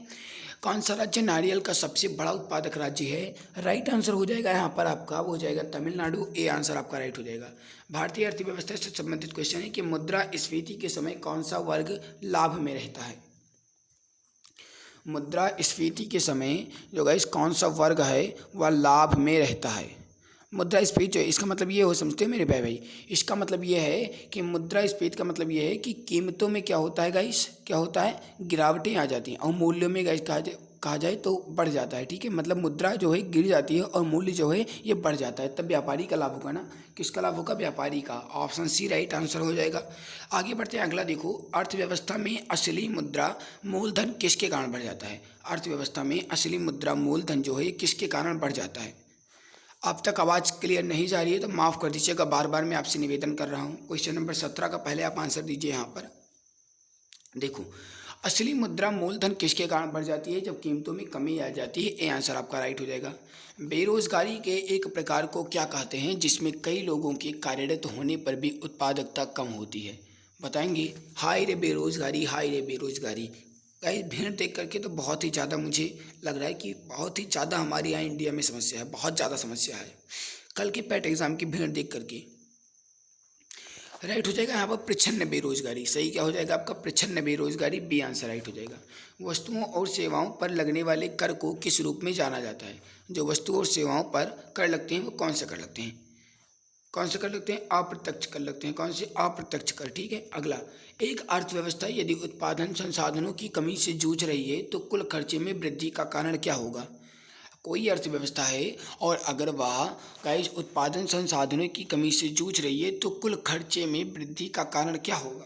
Speaker 1: कौन सा राज्य नारियल का सबसे बड़ा उत्पादक राज्य है? राइट आंसर हो जाएगा यहाँ पर आपका, वो हो जाएगा तमिलनाडु, ए आंसर आपका राइट हो जाएगा। भारतीय अर्थव्यवस्था से संबंधित क्वेश्चन है कि मुद्रास्फीति के समय कौन सा वर्ग लाभ में रहता है? मुद्रास्फीति के समय जो गाइस कौन सा वर्ग है वह लाभ में रहता है? मुद्रास्फीति जो है इसका मतलब ये हो समझते हो मेरे भाई, इसका मतलब ये है कि मुद्रास्फीति का मतलब ये है कि कीमतों में क्या होता है गाइस, क्या होता है, गिरावटें आ जाती हैं और मूल्यों में गाइस कहा जाए तो बढ़ जाता है। ठीक है, मतलब मुद्रा जो है गिर जाती है और मूल्य जो है ये बढ़ जाता है, तब व्यापारी का लाभ होगा ना। किसका लाभ होगा, व्यापारी का। ऑप्शन सी राइट आंसर हो जाएगा। आगे बढ़ते हैं, अगला देखो, अर्थव्यवस्था में असली मुद्रा मूलधन किसके कारण बढ़ जाता है। अर्थव्यवस्था में असली मुद्रा मूलधन जो है किसके कारण बढ़ जाता है। अब तक आवाज़ क्लियर नहीं जा रही है तो माफ़ कर दीजिएगा, बार बार मैं आपसे निवेदन कर रहा हूँ। क्वेश्चन नंबर 17 का पहले आप आंसर दीजिए। यहाँ पर देखो, असली मुद्रा मूलधन किसके कारण बढ़ जाती है, जब कीमतों में कमी आ जाती है। ये आंसर आपका राइट हो जाएगा। बेरोजगारी के एक प्रकार को क्या कहते हैं जिसमें कई लोगों के कार्यरत होने पर भी उत्पादकता कम होती है, बताएंगे। हाय रे बेरोजगारी, हाय रे बेरोजगारी। गाइस भीड़ देख करके तो बहुत ही ज़्यादा मुझे लग रहा है कि बहुत ही ज़्यादा हमारे यहाँ इंडिया में समस्या है, बहुत ज़्यादा समस्या है। कल के पैट एग्जाम की भीड़ देख करके राइट हो जाएगा यहाँ पर प्रच्छन्न बेरोजगारी। सही क्या हो जाएगा आपका, प्रच्छन्न बेरोजगारी, बी आंसर राइट हो जाएगा। वस्तुओं और सेवाओं पर लगने वाले कर को किस रूप में जाना जाता है। जो वस्तुओं और सेवाओं पर कर लगते हैं वो कौन से कर लगते हैं, कौन से कर लगते हैं, अप्रत्यक्ष कर लगते हैं। कौन से, अप्रत्यक्ष कर। ठीक है, अगला, एक अर्थव्यवस्था यदि उत्पादन संसाधनों की कमी से जूझ रही है तो कुल खर्चे में वृद्धि का कारण क्या होगा। कोई अर्थव्यवस्था है और अगर वह गाइस उत्पादन संसाधनों की कमी से जूझ रही है तो कुल खर्चे में वृद्धि का कारण क्या होगा,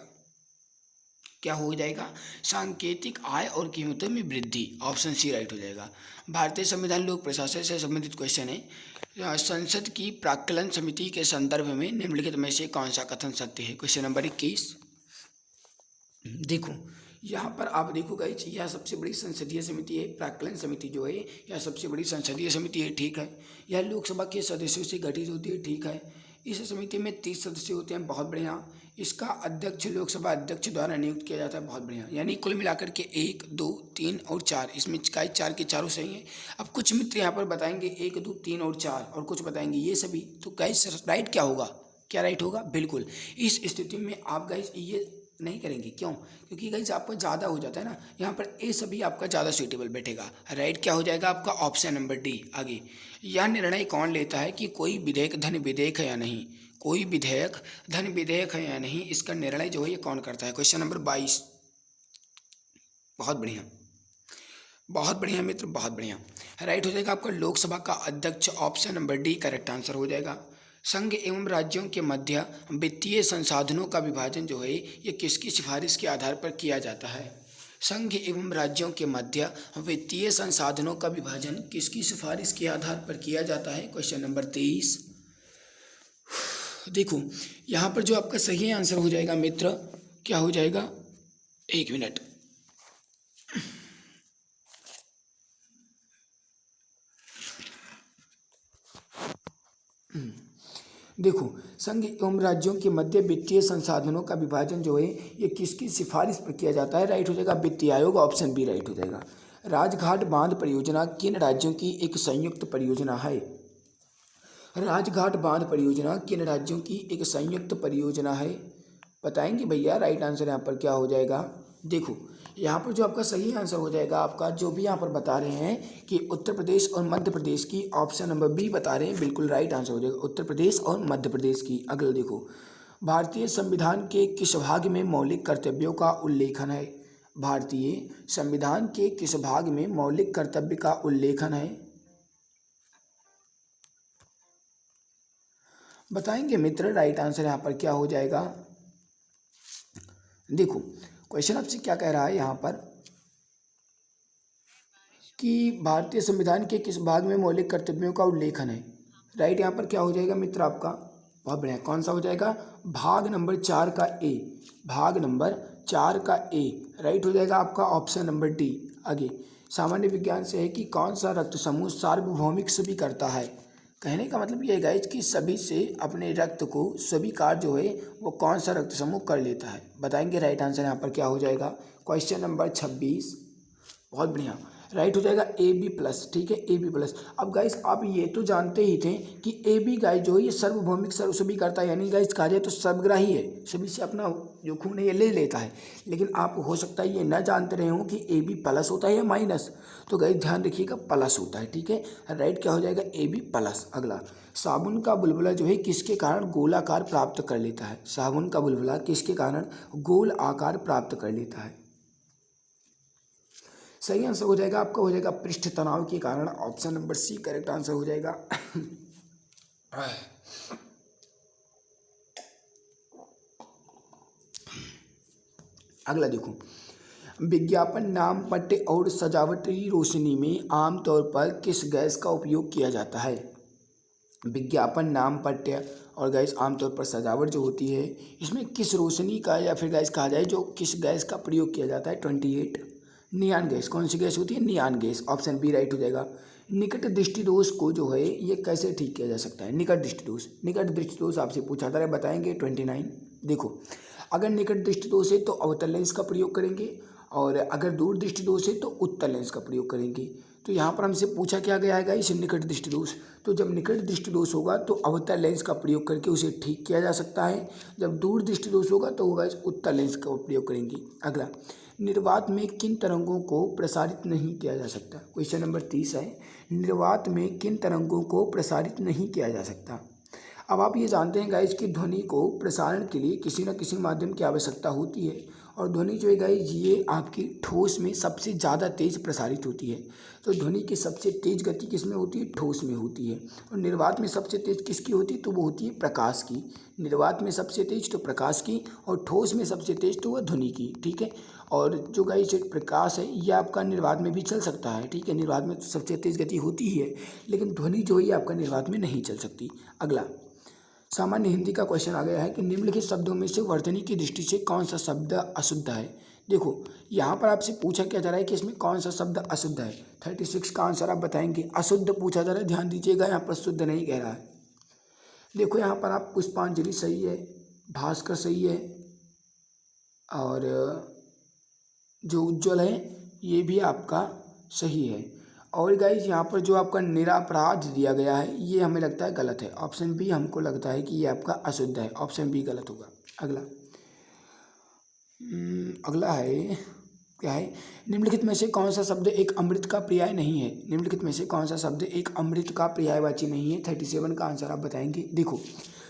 Speaker 1: क्या हो जाएगा, सांकेतिक आय और कीमतों में वृद्धि। ऑप्शन सी राइट हो जाएगा। भारतीय संविधान लोक प्रशासन से संबंधित क्वेश्चन है। संसद की प्राक्कलन समिति के संदर्भ में निम्नलिखित में से कौन सा कथन सत्य है। क्वेश्चन नंबर 21 देखो, यहाँ पर आप देखो गाइस, यह सबसे बड़ी संसदीय समिति है। प्राक्कलन समिति जो है यह सबसे बड़ी संसदीय समिति है। ठीक है, यह लोकसभा के सदस्यों से गठित होती है। ठीक है, इस समिति में 30 सदस्य होते हैं। बहुत बढ़िया। इसका अध्यक्ष लोकसभा अध्यक्ष द्वारा नियुक्त किया जाता है। बहुत बढ़िया, यानी कुल मिलाकर के 1 2 3 और 4, इसमें गाइस 4 के चारों सही हैं। अब कुछ मित्र यहाँ पर बताएंगे 1 2 3 और 4 और कुछ बताएंगे ये सभी, तो गाइस राइट क्या होगा, क्या राइट होगा, बिल्कुल। इस स्थिति में आप गाइस ये नहीं करेंगे, क्यों, क्योंकि गाइस आपका ज़्यादा हो जाता है ना, यहाँ पर ए सभी आपका ज़्यादा सूटेबल बैठेगा। राइट क्या हो जाएगा आपका, ऑप्शन नंबर डी। आगे, यह निर्णय कौन लेता है कि कोई विधेयक धन विधेयक है या नहीं। कोई विधेयक धन विधेयक है या नहीं, इसका निर्णय जो है ये कौन करता है। Question number 22। बहुत बढ़िया, बहुत बढ़िया मित्र, बहुत बढ़िया। राइट हो जाएगा आपका लोकसभा का अध्यक्ष। Option number D correct answer हो जाएगा। संघ एवं राज्यों के मध्य वित्तीय संसाधनों का विभाजन जो है ये किसकी सिफारिश के आधार पर किया जाता है। संघ एवं राज्यों के मध्य वित्तीय संसाधनों का विभाजन किसकी सिफारिश के आधार पर किया जाता है। क्वेश्चन नंबर 23 देखो, यहाँ पर जो आपका सही आंसर हो जाएगा मित्र, क्या हो जाएगा, 1 मिनट। देखो, संघ एवं राज्यों के मध्य वित्तीय संसाधनों का विभाजन जो है ये किसकी सिफारिश पर किया जाता है। राइट हो जाएगा वित्त आयोग। ऑप्शन बी राइट हो जाएगा। राजघाट बांध परियोजना किन राज्यों की एक संयुक्त परियोजना है। राजघाट बांध परियोजना किन राज्यों की एक संयुक्त परियोजना है, बताएंगे भैया। राइट आंसर यहाँ पर क्या हो जाएगा, देखो यहाँ पर जो आपका सही आंसर हो जाएगा, आपका जो भी यहाँ पर बता रहे हैं कि उत्तर प्रदेश और मध्य प्रदेश की, ऑप्शन नंबर बी बता रहे हैं, बिल्कुल राइट आंसर हो जाएगा उत्तर प्रदेश और मध्य प्रदेश की। अगला देखो, भारतीय संविधान के किस भाग में मौलिक कर्तव्यों का उल्लेखन है। भारतीय संविधान के किस भाग में मौलिक कर्तव्य का उल्लेखन है, बताएंगे मित्र। राइट आंसर यहाँ पर क्या हो जाएगा, देखो क्वेश्चन आपसे क्या कह रहा है यहाँ पर कि भारतीय संविधान के किस भाग में मौलिक कर्तव्यों का उल्लेखन है। राइट यहाँ पर क्या हो जाएगा मित्र आपका, बहुत बढ़िया, कौन सा हो जाएगा, भाग नंबर 4 का ए, भाग नंबर 4 का ए राइट हो जाएगा आपका, ऑप्शन नंबर डी। आगे, सामान्य विज्ञान से है कि कौन सा रक्त समूह सार्वभौमिक सभी करता है। कहने का मतलब ये है गाइस कि सभी से अपने रक्त को स्वीकार जो है वो कौन सा रक्त समूह कर लेता है, बताएंगे। राइट आंसर यहाँ पर क्या हो जाएगा, क्वेश्चन नंबर 26। बहुत बढ़िया। राइट हो जाएगा ए बी प्लस, ठीक है, ए बी प्लस। अब गाइस आप ये तो जानते ही थे कि ए बी गाइस जो है ये सार्वभौमिक सर्वसभी करता है, यानी गाइस कहा जाए तो सर्वग्राही है, सभी से अपना जो खून है ये ले लेता है। लेकिन आप हो सकता है ये न जानते रहे हो कि ए बी प्लस होता है या माइनस, तो गाइस ध्यान रखिएगा प्लस होता है, ठीक है। राइट क्या हो जाएगा ए बी प्लस। अगला, साबुन का बुलबुला जो है किसके कारण गोलाकार प्राप्त कर लेता है? साबुन का बुलबुला किसके कारण गोल आकार प्राप्त कर लेता है? सही आंसर हो जाएगा आपका, हो जाएगा पृष्ठ तनाव के कारण, option number C correct answer हो जाएगा। अगला देखो, विज्ञापन, नाम, पट्टे और सजावटी रोशनी में आमतौर पर किस गैस का उपयोग किया जाता है? विज्ञापन, नाम, पट्टे और गैस आमतौर पर सजावट जो होती है, इसमें किस रोशनी का या फिर गैस कहा जाए जो किस गैस का प्रयोग किया जाता है? 28 नियान गैस। कौन सी गैस होती है? नियान गैस। ऑप्शन बी राइट हो जाएगा। निकट दृष्टि दोष को जो है ये कैसे ठीक किया जा सकता है? निकट दृष्टि दोष, निकट दृष्टि दोष आपसे पूछा था, बताएंगे 29। देखो, अगर निकट दृष्टि दोष है तो अवतल लेंस का प्रयोग करेंगे, और अगर दूर दृष्टि दोष है तो उत्तल लेंस का प्रयोग करेंगे। तो यहाँ पर हमसे पूछा क्या गया है गाइस? निकट दृष्टि दोष। तो जब निकट दृष्टि दोष होगा तो अवतल लेंस का प्रयोग करके उसे ठीक किया जा सकता है। जब दूर दृष्टि दोष होगा तो गाइस उत्तल लेंस का प्रयोग करेंगे। अगला, निर्वात में किन तरंगों को प्रसारित नहीं किया जा सकता? क्वेश्चन नंबर 30 है, निर्वात में किन तरंगों को प्रसारित नहीं किया जा सकता? अब आप ये जानते हैं गाइज कि ध्वनि को प्रसारण के लिए किसी न किसी माध्यम की आवश्यकता होती है, और ध्वनि जो है गाइज ये आपकी ठोस में सबसे ज़्यादा तेज प्रसारित होती है। तो ध्वनि की सबसे तेज गति किस में होती है? ठोस में होती है। और निर्वात में सबसे तेज किसकी होती है? तो वो होती है प्रकाश की। निर्वात में सबसे तेज तो प्रकाश की, और ठोस में सबसे तेज तो वह ध्वनि की, ठीक है। और जो गाइज प्रकाश है ये आपका निर्वात में भी चल सकता है, ठीक है, निर्वात में सबसे तेज गति होती ही है, लेकिन ध्वनि जो है ये आपका निर्वात में नहीं चल सकती। अगला, सामान्य हिंदी का क्वेश्चन आ गया है कि निम्नलिखित शब्दों में से वर्तनी की दृष्टि से कौन सा शब्द अशुद्ध है? देखो, यहाँ पर आपसे पूछा क्या जा रहा है कि इसमें कौन सा शब्द अशुद्ध है। 36 का आंसर आप बताएंगे। अशुद्ध पूछा जा रहा है, ध्यान दीजिएगा, यहाँ पर शुद्ध नहीं कह रहा है। देखो यहाँ पर आप पुष्पांजलि सही है, भास्कर सही है, और जो उज्ज्वल है ये भी आपका सही है। और गाइज यहाँ पर जो आपका निरापराध दिया गया है ये हमें लगता है गलत है। ऑप्शन बी हमको लगता है कि ये आपका अशुद्ध है, ऑप्शन बी गलत होगा। अगला, अगला है क्या है? निम्नलिखित में से कौन सा शब्द एक अमृत का पर्याय नहीं है? निम्नलिखित में से कौन सा शब्द एक अमृत का पर्यायवाची नहीं है? 37 का आंसर आप बताएंगे। देखो,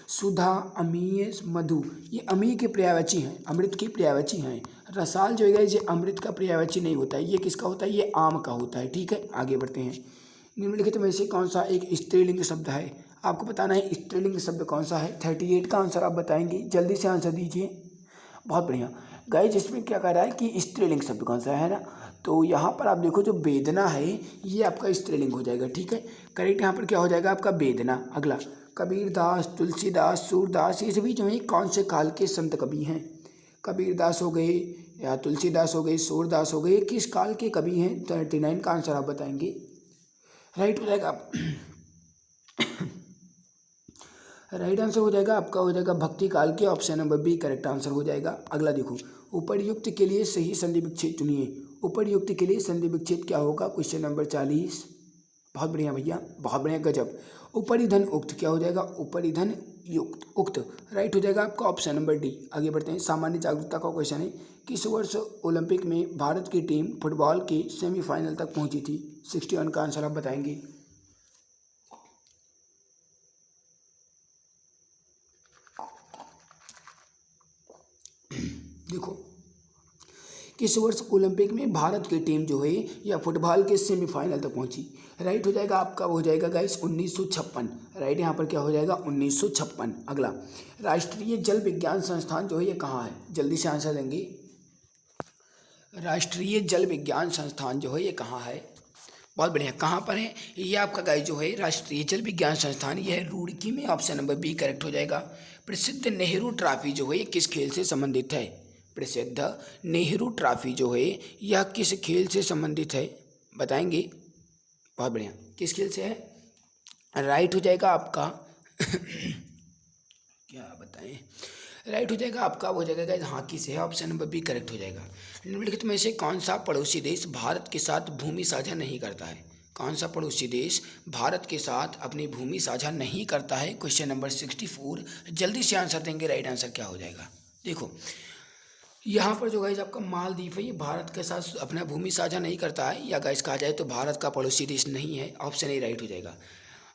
Speaker 1: सुधा, अमीय, मधु, ये अमीय के पर्यायवाची हैं, अमृत के पर्यायवाची हैं। रसाल जो है ये अमृत का पर्यायवाची नहीं होता है, ये किसका होता है? ये आम का होता है, ठीक है। आगे बढ़ते हैं। निम्नलिखित में से कौन सा एक स्त्रीलिंग शब्द है? आपको बताना है स्त्रीलिंग शब्द कौन सा है। 38 का आंसर आप बताएंगे, जल्दी से आंसर दीजिए। बहुत बढ़िया गाइज, इसमें क्या कह रहा है कि स्त्रीलिंग शब्द कौन सा है ना? तो यहाँ पर आप देखो जो वेदना है ये आपका स्त्रीलिंग हो जाएगा, ठीक है। करेक्ट यहाँ पर क्या हो जाएगा आपका? वेदना। अगला, कबीरदास, तुलसीदास, सूरदास, ये सभी जो है कौन से काल के संत कवि हैं? कबीरदास हो गए या तुलसीदास हो गए, सूरदास हो गए, किस काल के कवि हैं? 39 का आंसर आप बताएंगे। राइट हो जाएगा राइट आंसर हो जाएगा आपका, हो जाएगा भक्ति काल के, option number B correct answer हो जाएगा। अगला देखो, उपर्युक्त के लिए सही संधि विच्छेद चुनिए। उपर्युक्त के लिए संधि विच्छेद क्या होगा? Question number 40। बहुत बढ़िया भैया, बहुत बढ़िया, गजब। उपरिधन उक्त क्या हो जाएगा? उपरिधन युक्त उक्त, राइट हो जाएगा आपका, ऑप्शन नंबर डी। आगे बढ़ते हैं। सामान्य जागरूकता का क्वेश्चन है, किस वर्ष ओलंपिक में भारत की टीम फुटबॉल के सेमीफाइनल तक पहुंची थी? 61 का आंसर आप बताएंगे। देखो, किस वर्ष ओलंपिक में भारत की टीम जो है या फुटबॉल के सेमीफाइनल तक पहुंची? राइट हो जाएगा आपका, हो जाएगा गाइस 1956। राइट यहाँ पर क्या हो जाएगा? 1956। अगला, राष्ट्रीय जल विज्ञान संस्थान जो है ये कहाँ है? जल्दी से आंसर देंगे। राष्ट्रीय जल विज्ञान संस्थान जो है ये कहाँ है? बहुत बढ़िया, कहाँ पर है ये आपका गाइस जो है? राष्ट्रीय जल विज्ञान संस्थान ये है रुड़की में, ऑप्शन नंबर बी करेक्ट हो जाएगा। प्रसिद्ध नेहरू ट्रॉफी जो है ये किस खेल से संबंधित है? प्रसिद्ध नेहरू ट्रॉफी जो है यह किस खेल से संबंधित है? बताएंगे। बहुत बढ़िया, किस खेल से है? राइट हो जाएगा आपका क्या बताएं? राइट हो जाएगा आपका, हो जाएगा गाइस हाँ की से है, ऑप्शन नंबर बी करेक्ट हो जाएगा। निम्नलिखित में से कौन सा पड़ोसी देश भारत के साथ भूमि साझा नहीं करता है? कौन सा पड़ोसी देश भारत के साथ अपनी भूमि साझा नहीं करता है? Question number 64। जल्दी से आंसर देंगे, राइट आंसर क्या हो जाएगा? देखो यहाँ पर जो गाइस आपका मालदीव है, ये भारत के साथ अपना भूमि साझा नहीं करता है, या गाइस कहा जाए तो भारत का पड़ोसी देश नहीं है। ऑप्शन ए राइट हो जाएगा।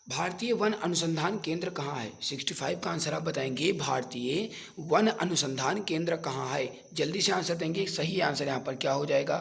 Speaker 1: भारतीय वन अनुसंधान केंद्र कहाँ है? 65 का आंसर आप बताएंगे। भारतीय वन अनुसंधान केंद्र कहाँ है? जल्दी से आंसर देंगे। सही आंसर यहाँ पर क्या हो जाएगा?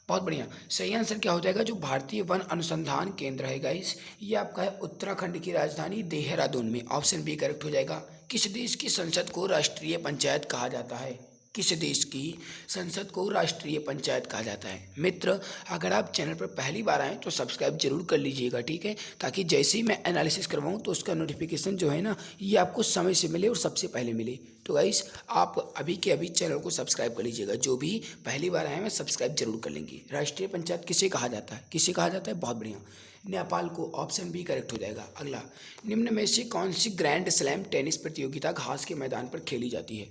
Speaker 1: बहुत बढ़िया, सही आंसर क्या हो जाएगा? जो भारतीय वन अनुसंधान केंद्र है गाइस, ये आपका है उत्तराखंड की राजधानी देहरादून में। ऑप्शन बी करेक्ट हो जाएगा। किस देश की संसद को राष्ट्रीय पंचायत कहा जाता है? किस देश की संसद को राष्ट्रीय पंचायत कहा जाता है? मित्र, अगर आप चैनल पर पहली बार आएँ तो सब्सक्राइब जरूर कर लीजिएगा, ठीक है, ताकि जैसे ही मैं एनालिसिस करवाऊँ तो उसका नोटिफिकेशन जो है ना, ये आपको समय से मिले और सबसे पहले मिले। तो गाइस आप अभी के अभी चैनल को सब्सक्राइब कर लीजिएगा। जो भी पहली बार आए मैं सब्सक्राइब जरूर कर लेंगे। राष्ट्रीय पंचायत किसे कहा जाता है? किसे कहा जाता है? बहुत बढ़िया, नेपाल को। ऑप्शन बी करेक्ट हो जाएगा। अगला, निम्न में से कौन सी ग्रैंड स्लैम टेनिस प्रतियोगिता घास के मैदान पर खेली जाती है?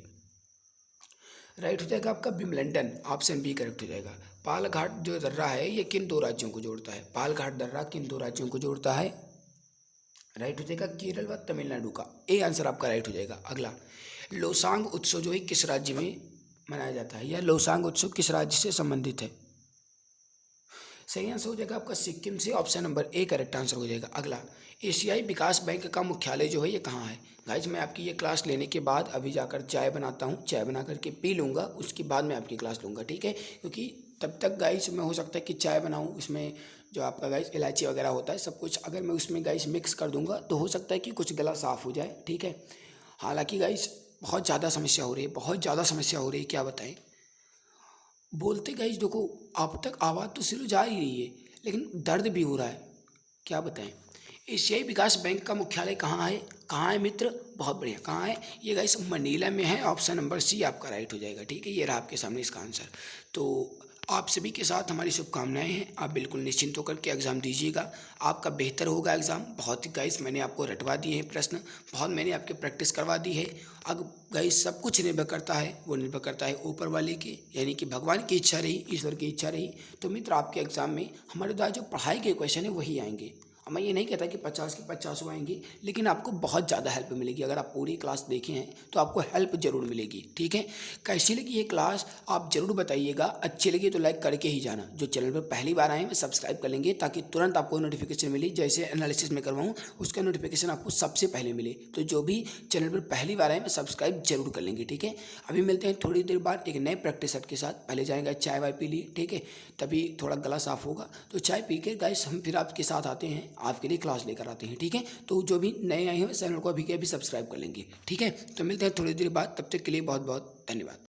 Speaker 1: राइट हो जाएगा आपका विम्बलडन। ऑप्शन बी करेक्ट हो जाएगा। पालघाट जो दर्रा है ये किन दो राज्यों को जोड़ता है? पालघाट दर्रा किन दो राज्यों को जोड़ता है? राइट हो जाएगा केरल व तमिलनाडु का। ए आंसर आपका राइट हो जाएगा। अगला, लोसांग उत्सव जो है किस राज्य में मनाया जाता है, या लोसांग उत्सव किस राज्य से संबंधित है? सही आंसर हो जाएगा आपका सिक्किम से। Option number A correct answer हो जाएगा। अगला, एशियाई विकास बैंक का मुख्यालय जो है ये कहाँ है? गाइज मैं आपकी ये क्लास लेने के बाद अभी जाकर चाय बनाता हूँ, चाय बना करके पी लूँगा, उसके बाद मैं आपकी क्लास लूँगा, ठीक है, क्योंकि तब तक गाइज मैं हो सकता है कि चाय बनाऊँ, इसमें जो आपका गाइज इलायची वगैरह होता है सब कुछ अगर मैं उसमें गाइज मिक्स कर दूँगा तो हो सकता है कि कुछ गला साफ़ हो जाए, ठीक है। हालाँकि गाइज बहुत ज़्यादा समस्या हो रही है, बहुत ज़्यादा समस्या हो रही है, क्या बताएं। बोलते गाइज देखो, अब तक आवाज़ तो सिर्फ जा ही रही है लेकिन दर्द भी हो रहा है, क्या बताएं। एशियाई विकास बैंक का मुख्यालय कहाँ है? कहाँ है मित्र? बहुत बढ़िया, कहाँ है ये गाइस? मनीला में है। ऑप्शन नंबर सी आपका राइट हो जाएगा, ठीक है। ये रहा आपके सामने इसका आंसर। तो आप सभी के साथ हमारी शुभकामनाएं हैं। आप बिल्कुल निश्चिंत होकर के एग्ज़ाम दीजिएगा, आपका बेहतर होगा एग्ज़ाम। बहुत ही गाइस मैंने आपको रटवा दिए हैं प्रश्न, बहुत मैंने आपकी प्रैक्टिस करवा दी है। अब गाइस सब कुछ निर्भर करता है, वो निर्भर करता है ऊपर वाले की, यानी कि भगवान की इच्छा रही, ईश्वर की इच्छा रही तो मित्र आपके एग्ज़ाम में हमारे द्वारा जो पढ़ाई के क्वेश्चन है वही आएंगे। अब मैं ये नहीं कहता कि 50 के 50 आएंगे, लेकिन आपको बहुत ज़्यादा हेल्प मिलेगी। अगर आप पूरी क्लास देखे हैं तो आपको हेल्प जरूर मिलेगी, ठीक है। कैसी लगी ये क्लास आप जरूर बताइएगा। अच्छी लगी तो लाइक करके ही जाना। जो चैनल पर पहली बार आए हैं सब्सक्राइब कर लेंगे ताकि तुरंत आपको नोटिफिकेशन मिले, जैसे एनालिसिस में करवाऊँ उसका नोटिफिकेशन आपको सबसे पहले मिले। तो जो भी चैनल पर पहली बार आए हैं सब्सक्राइब जरूर कर लेंगे, ठीक है। अभी मिलते हैं थोड़ी देर बाद एक नए प्रैक्टिस सेट के साथ। पहले जाएंगे चाय वाय पी लिए, ठीक है, तभी थोड़ा गला साफ होगा। तो चाय पी के गाइस हम फिर आपके साथ आते हैं, आपके लिए क्लास लेकर आते हैं, ठीक है। तो जो भी नए आए हैं चैनल को अभी के अभी सब्सक्राइब कर लेंगे, ठीक है। तो मिलते हैं थोड़ी देर बाद, तब तक के लिए बहुत बहुत धन्यवाद।